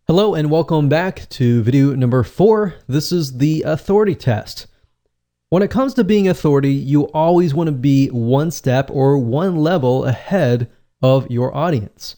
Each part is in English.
Hello and welcome back to video number 4. This is the authority test. When it comes to being authority, you always want to be one step or one level ahead of your audience.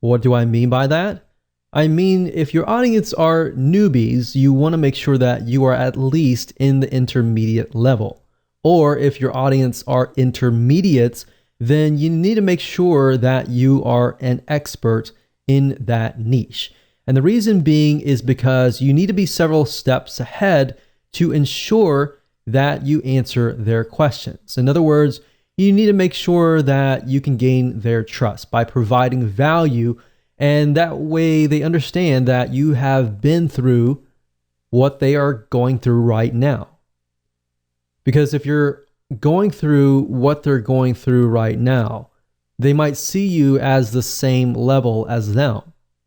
What do I mean by that? I mean, if your audience are newbies, you want to make sure that you are at least in the intermediate level. Or if your audience are intermediates, then you need to make sure that you are an expert in that niche. And the reason being is because you need to be several steps ahead to ensure that you answer their questions. In other words, you need to make sure that you can gain their trust by providing value, and that way they understand that you have been through what they are going through right now. Because if you're going through what they're going through right now, they might see you as the same level as them.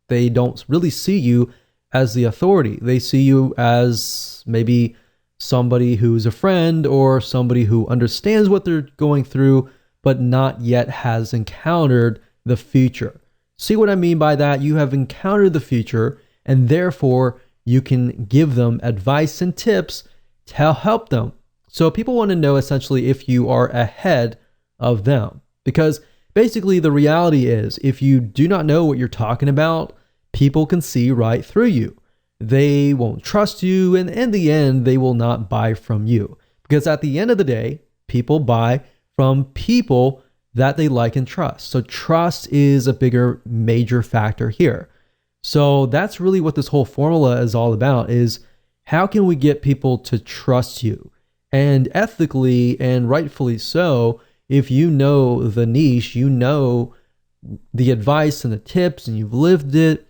They don't really see you as the authority. They see you as maybe somebody who's a friend or somebody who understands what they're going through, but not yet has encountered the future. See what I mean by that? You have encountered the future, and therefore you can give them advice and tips to help them. So people want to know essentially if you are ahead of them, because basically the reality is if you do not know what you're talking about, people can see right through you. They won't trust you, and in the end, they will not buy from you. Because at the end of the day, people buy from people that they like and trust. So trust is a bigger, major factor here. So that's really what this whole formula is all about, is how can we get people to trust you? And ethically and rightfully so, if you know the niche, you know the advice and the tips, and you've lived it,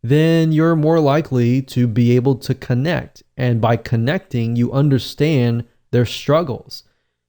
then you're more likely to be able to connect. And by connecting, you understand their struggles.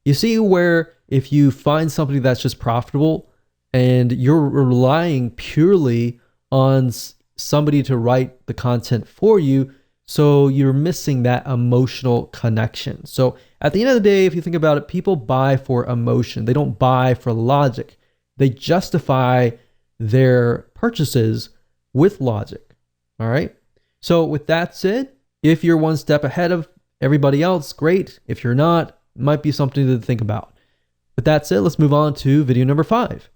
You see where if you find somebody that's just profitable and you're relying purely on somebody to write the content for you, so you're missing that emotional connection. So at the end of the day, if you think about it, people buy for emotion. They don't buy for logic. They justify their purchases with logic. All right. So with that said, if you're one step ahead of everybody else, great. If you're not, it might be something to think about. With that said, let's move on to video number 5.